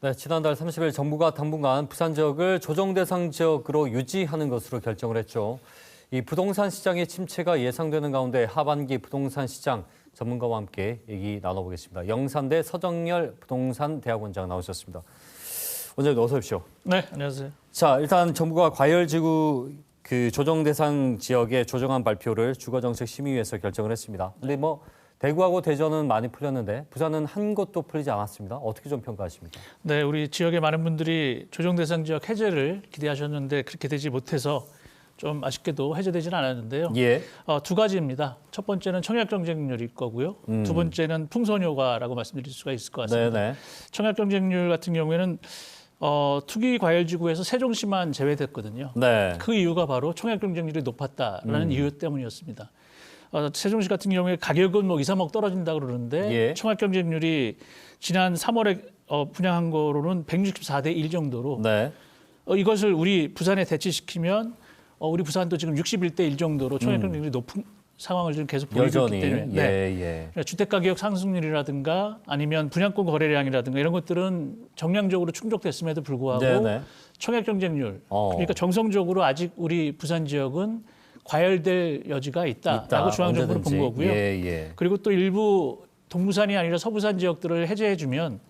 네, 지난달 30일 정부가 당분간 부산 지역을 조정 대상 지역으로 유지하는 것으로 결정을 했죠. 이 부동산 시장의 침체가 예상되는 가운데 하반기 부동산 시장 전문가와 함께 얘기 나눠보겠습니다. 영산대 서정열 부동산 대학원장 나오셨습니다. 원장님 어서 오십시오. 네, 안녕하세요. 자, 일단 정부가 과열지구 조정 대상 지역의 조정안 발표를 주거정책심의위에서 결정을 했습니다. 근데 대구하고 대전은 많이 풀렸는데 부산은 한 곳도 풀리지 않았습니다. 어떻게 좀 평가하십니까? 네, 우리 지역의 많은 분들이 조정 대상 지역 해제를 기대하셨는데 그렇게 되지 못해서 좀 아쉽게도 해제되지는 않았는데요. 예. 두 가지입니다. 첫 번째는 청약 경쟁률일 거고요. 두 번째는 풍선 효과라고 말씀드릴 수가 있을 것 같습니다. 네네. 청약 경쟁률 같은 경우에는 투기 과열지구에서 세종시만 제외됐거든요. 네. 그 이유가 바로 청약 경쟁률이 높았다라는 이유 때문이었습니다. 세종시 같은 경우에 가격은 2, 3억 떨어진다 그러는데 예. 청약 경쟁률이 지난 3월에 분양한 거로는 164대 1 정도로 네. 이것을 우리 부산에 대치시키면 우리 부산도 지금 61대 1 정도로 청약 경쟁률이 높은 상황을 지금 계속 보이고 여전히 있기 때문에 예. 주택가격 상승률이라든가 아니면 분양권 거래량이라든가 이런 것들은 정량적으로 충족됐음에도 불구하고 네네. 청약 경쟁률 그러니까 정성적으로 아직 우리 부산 지역은 과열될 여지가 있다라고 중앙정부는 본 거고요. 예. 그리고 또 일부 동부산이 아니라 서부산 지역들을 해제해주면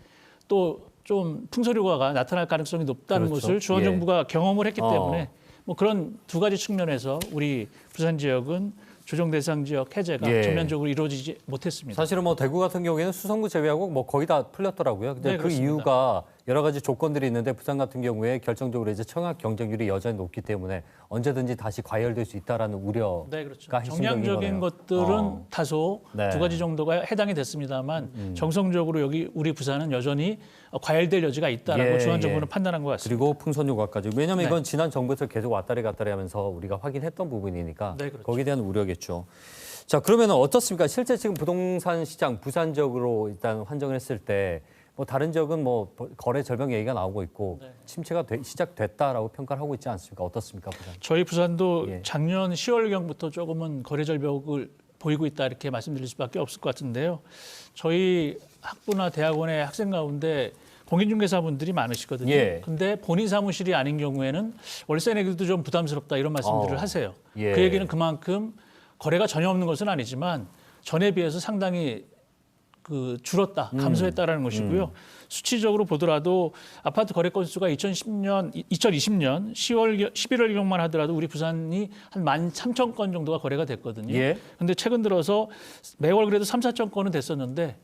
또 좀 풍소류가 나타날 가능성이 높다는 그렇죠. 것을 중앙정부가 예. 경험을 했기 때문에 그런 두 가지 측면에서 우리 부산 지역은 조정 대상 지역 해제가 전면적으로 이루어지지 못했습니다. 사실은 대구 같은 경우에는 수성구 제외하고 거의 다 풀렸더라고요. 근데 네, 그 그렇습니다. 이유가 여러 가지 조건들이 있는데 부산 같은 경우에 결정적으로 이제 청약 경쟁률이 여전히 높기 때문에 언제든지 다시 과열될 수 있다라는 우려가 네, 그렇죠. 핵심적인 정량적인 거네요. 것들은 다소 네. 두 가지 정도가 해당이 됐습니다만 정성적으로 여기 우리 부산은 여전히 과열될 여지가 있다라고 중앙정부는 판단한 것 같습니다. 그리고 풍선 효과까지. 왜냐하면 이건 지난 정부에서 계속 왔다리 갔다리 하면서 우리가 확인했던 부분이니까 네, 그렇죠. 거기에 대한 우려겠죠. 자, 그러면 어떻습니까? 실제 지금 부동산 시장 부산 지역으로 일단 환정을 했을 때 다른 지역은 거래 절벽 얘기가 나오고 있고 침체가 시작됐다라고 평가를 하고 있지 않습니까? 어떻습니까, 부산? 저희 부산도 예. 작년 10월경부터 조금은 거래 절벽을 보이고 있다 이렇게 말씀드릴 수밖에 없을 것 같은데요. 저희 학부나 대학원의 학생 가운데 공인중개사분들이 많으시거든요. 예. 근데 본인 사무실이 아닌 경우에는 월세 내기도 좀 부담스럽다 이런 말씀들을 하세요. 예. 그 얘기는 그만큼 거래가 전혀 없는 것은 아니지만 전에 비해서 상당히 줄었다, 감소했다라는 것이고요. 수치적으로 보더라도 아파트 거래 건수가 2020년 10월, 11월경만 하더라도 우리 부산이 한 13,000건 정도가 거래가 됐거든요. 예. 근데 최근 들어서 매월 그래도 3,000~4,000 건은 됐었는데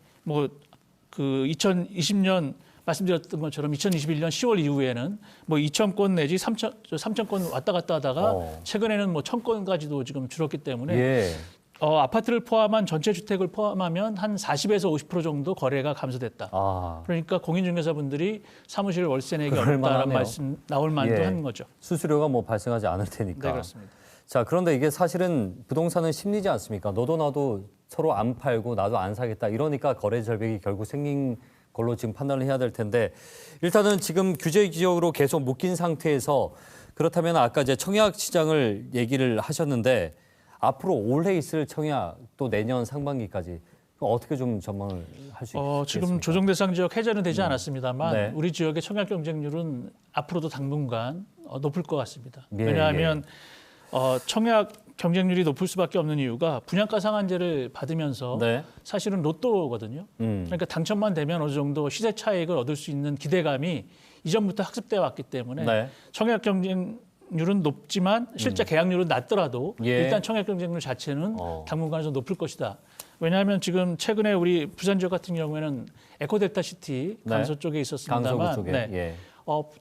2020년 말씀드렸던 것처럼 2021년 10월 이후에는 2,000건 내지 3,000건 왔다 갔다 하다가 최근에는 1,000건까지도 지금 줄었기 때문에 예. 아파트를 포함한 전체 주택을 포함하면 한 40에서 50% 정도 거래가 감소됐다. 그러니까 공인중개사분들이 사무실 월세 내기 어렵다라는 말씀 나올 만도 한 거죠. 수수료가 발생하지 않을 테니까. 네, 그렇습니다. 자, 그런데 이게 사실은 부동산은 심리지 않습니까? 너도 나도 서로 안 팔고 나도 안 사겠다. 이러니까 거래 절벽이 결국 생긴 걸로 지금 판단을 해야 될 텐데 일단은 지금 규제 지역으로 계속 묶인 상태에서 그렇다면 아까 이제 청약 시장을 얘기를 하셨는데 앞으로 올해 있을 청약 또 내년 상반기까지 어떻게 좀 전망을 할 수 있겠습니까? 지금 조정 대상 지역 해제는 되지 않았습니다만 네. 우리 지역의 청약 경쟁률은 앞으로도 당분간 높을 것 같습니다. 예, 왜냐하면 청약 경쟁률이 높을 수밖에 없는 이유가 분양가 상한제를 받으면서 네. 사실은 로또거든요. 그러니까 당첨만 되면 어느 정도 시세 차익을 얻을 수 있는 기대감이 이전부터 학습돼 왔기 때문에 네. 청약 경쟁률은 높지만 실제 계약률은 낮더라도 예. 일단 청약 경쟁률 자체는 당분간 좀 높을 것이다. 왜냐하면 지금 최근에 우리 부산 지역 같은 경우에는 에코델타시티 강서 쪽에 있었습니다만 강서구 쪽에.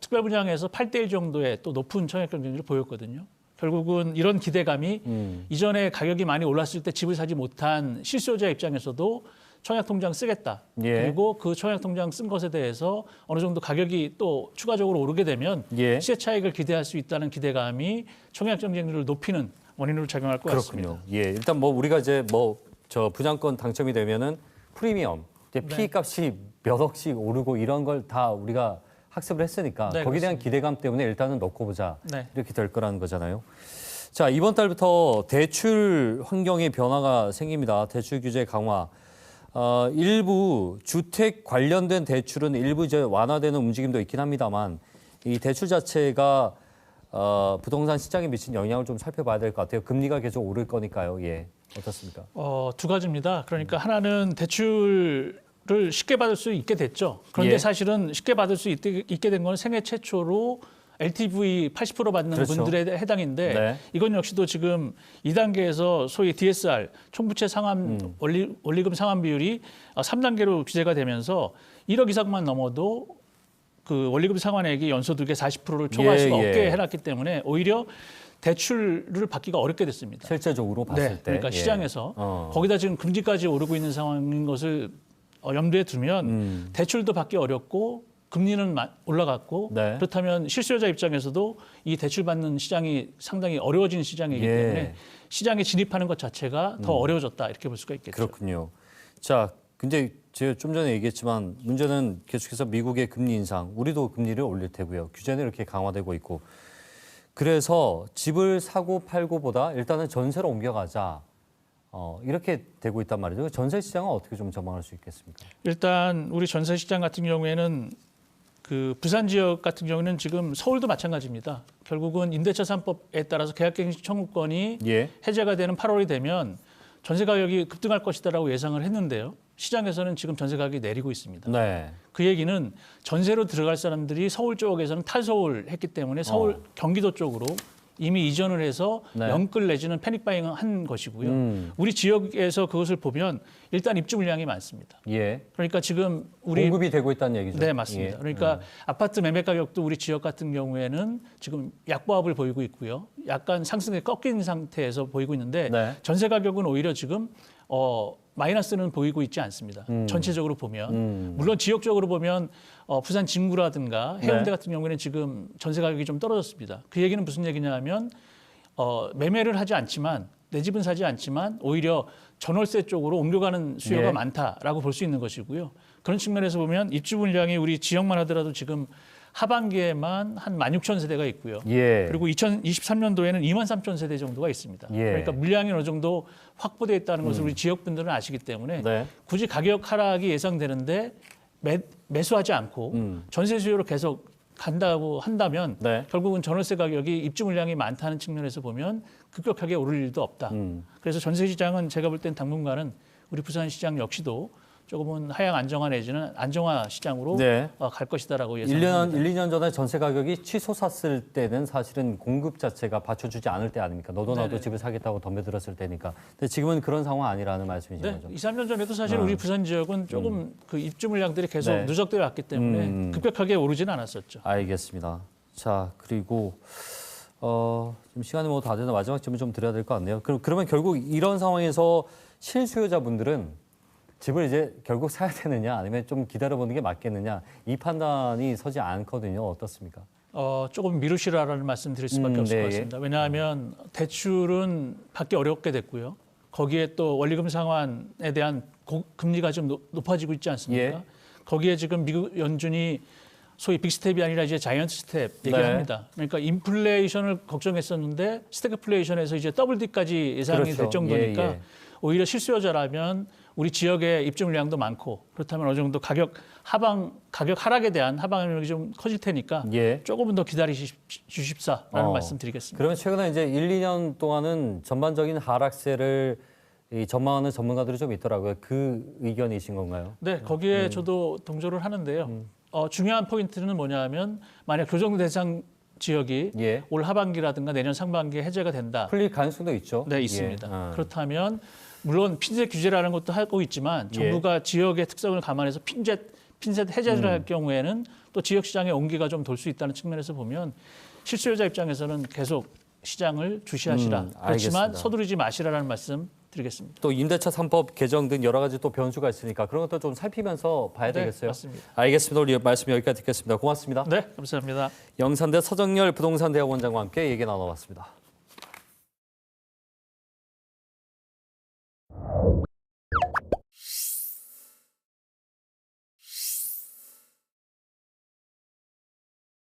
특별 분양에서 8대1 정도의 또 높은 청약 경쟁률을 보였거든요. 결국은 이런 기대감이 이전에 가격이 많이 올랐을 때 집을 사지 못한 실수요자 입장에서도 청약통장 쓰겠다. 그리고 그 청약통장 쓴 것에 대해서 어느 정도 가격이 또 추가적으로 오르게 되면 시세 차익을 기대할 수 있다는 기대감이 청약 경쟁률을 높이는 원인으로 작용할 것 같습니다. 예, 일단 우리가 이제 저 분양권 당첨이 되면은 프리미엄, 이제 피값이 몇 억씩 오르고 이런 걸 다 우리가 학습을 했으니까 거기에 대한 기대감 때문에 일단은 넣고 보자 이렇게 될 거라는 거잖아요. 자, 이번 달부터 대출 환경의 변화가 생깁니다. 대출 규제 강화. 일부 주택 관련된 대출은 일부 이제 완화되는 움직임도 있긴 합니다만 이 대출 자체가 부동산 시장에 미친 영향을 좀 살펴봐야 될 것 같아요. 금리가 계속 오를 거니까요. 예, 어떻습니까? 두 가지입니다. 그러니까 하나는 대출을 쉽게 받을 수 있게 됐죠. 그런데 예. 사실은 쉽게 받을 수 있게 된 건 생애 최초로 LTV 80% 받는 그렇죠. 분들에 해당인데 네. 이건 역시도 지금 2단계에서 소위 DSR 총부채 상환 원리금 상환 비율이 3단계로 규제가 되면서 1억 이상만 넘어도 그 원리금 상환액이 연소득의 40%를 초과할 수가 없게 해놨기 때문에 오히려 대출을 받기가 어렵게 됐습니다. 실제적으로 봤을 네, 때. 그러니까 예. 시장에서 거기다 지금 금리까지 오르고 있는 상황인 것을 염두에 두면 대출도 받기 어렵고 금리는 올라갔고 네. 그렇다면 실수요자 입장에서도 이 대출받는 시장이 상당히 어려워진 시장이기 예. 때문에 시장에 진입하는 것 자체가 더 어려워졌다 이렇게 볼 수가 있겠죠. 그렇군요. 자, 근데 제가 좀 전에 얘기했지만 문제는 계속해서 미국의 금리 인상, 우리도 금리를 올릴 테고요. 규제는 이렇게 강화되고 있고. 그래서 집을 사고 팔고보다 일단은 전세로 옮겨가자. 이렇게 되고 있단 말이죠. 전세 시장은 어떻게 좀 전망할 수 있겠습니까? 일단 우리 전세 시장 같은 경우에는 그 부산 지역 같은 경우는 지금 서울도 마찬가지입니다. 결국은 임대차 3법에 따라서 계약갱신 청구권이 예. 해제가 되는 8월이 되면 전세 가격이 급등할 것이다라고 예상을 했는데요. 시장에서는 지금 전세 가격이 내리고 있습니다. 네. 그 얘기는 전세로 들어갈 사람들이 서울 쪽에서는 탈서울 했기 때문에 서울 경기도 쪽으로 이미 이전을 해서 네. 영끌 내지는 패닉바잉을 한 것이고요. 우리 지역에서 그것을 보면 일단 입주 물량이 많습니다. 예. 그러니까 지금 우리 공급이 되고 있다는 얘기죠. 네, 맞습니다. 예. 그러니까 아파트 매매 가격도 우리 지역 같은 경우에는 지금 약보합을 보이고 있고요. 약간 상승에 꺾인 상태에서 보이고 있는데 네. 전세 가격은 오히려 지금 마이너스는 보이고 있지 않습니다. 전체적으로 보면. 물론 지역적으로 보면 부산 진구라든가 해운대 네. 같은 경우에는 지금 전세 가격이 좀 떨어졌습니다. 그 얘기는 무슨 얘기냐 하면 매매를 하지 않지만 내 집은 사지 않지만 오히려 전월세 쪽으로 옮겨가는 수요가 예. 많다라고 볼 수 있는 것이고요. 그런 측면에서 보면 입주 물량이 우리 지역만 하더라도 지금 하반기에만 한 16,000세대가 있고요. 예. 그리고 2023년도에는 23,000세대 정도가 있습니다. 예. 그러니까 물량이 어느 정도 확보되어 있다는 것을 우리 지역 분들은 아시기 때문에 네. 굳이 가격 하락이 예상되는데 매수하지 않고 전세 수요로 계속 간다고 한다면 네. 결국은 전월세 가격이 입주 물량이 많다는 측면에서 보면 급격하게 오를 일도 없다. 그래서 전세 시장은 제가 볼 땐 당분간은 우리 부산 시장 역시도 조금은 하향 안정화 내지는 안정화 시장으로 네. 갈 것이다라고 예상합니다. 1, 2년 전에 전세 가격이 치솟았을 때는 사실은 공급 자체가 받쳐주지 않을 때 아닙니까? 너도 나도 네네. 집을 사겠다고 덤벼들었을 때니까. 근데 지금은 그런 상황 아니라는 말씀이신 네, 거죠? 2, 3년 전에도 사실 우리 부산 지역은 조금 그 입주 물량들이 계속 네. 누적되어 왔기 때문에 급격하게 오르지는 않았었죠. 알겠습니다. 자, 그리고 좀 시간이 뭐 다 되나 마지막 질문 좀 드려야 될 것 같네요. 그러면 결국 이런 상황에서 실수요자분들은 집을 이제 결국 사야 되느냐 아니면 좀 기다려보는 게 맞겠느냐 이 판단이 서지 않거든요. 어떻습니까? 조금 미루시라라는 말씀 드릴 수밖에 없을 네. 것 같습니다. 왜냐하면 대출은 받기 어렵게 됐고요. 거기에 또 원리금 상환에 대한 금리가 좀 높아지고 있지 않습니까? 예. 거기에 지금 미국 연준이 소위 빅스텝이 아니라 이제 자이언트 스텝 얘기합니다. 그러니까 인플레이션을 걱정했었는데 스태그플레이션에서 이제 더블 D까지 예상이 그렇죠. 될 정도니까 예, 예. 오히려 실수요자라면 우리 지역에 입주 물량도 많고 그렇다면 어느 정도 가격 하락에 대한 하방력이 좀 커질 테니까 예. 조금은 더 기다리십사라는 말씀드리겠습니다. 그러면 최근에 이제 1, 2년 동안은 전반적인 하락세를 전망하는 전문가들이 좀 있더라고요. 그 의견이신 건가요? 네, 거기에 저도 동조를 하는데요. 중요한 포인트는 뭐냐면 만약 교정 대상 지역이 예. 올 하반기라든가 내년 상반기에 해제가 된다. 풀릴 가능성도 있죠. 네, 있습니다. 예. 그렇다면 물론 핀셋 규제라는 것도 하고 있지만 정부가 지역의 특성을 감안해서 핀셋 해제를 할 경우에는 또 지역 시장의 온기가 좀 돌 수 있다는 측면에서 보면 실수요자 입장에서는 계속 시장을 주시하시라. 그렇지만 알겠습니다. 서두르지 마시라라는 말씀 드리겠습니다. 또 임대차 3법 개정 등 여러 가지 또 변수가 있으니까 그런 것도 좀 살피면서 봐야 네, 되겠어요. 맞습니다. 알겠습니다. 우리 말씀 여기까지 듣겠습니다. 고맙습니다. 네, 감사합니다. 영산대 서정열 부동산대학원장과 함께 얘기 나눠봤습니다.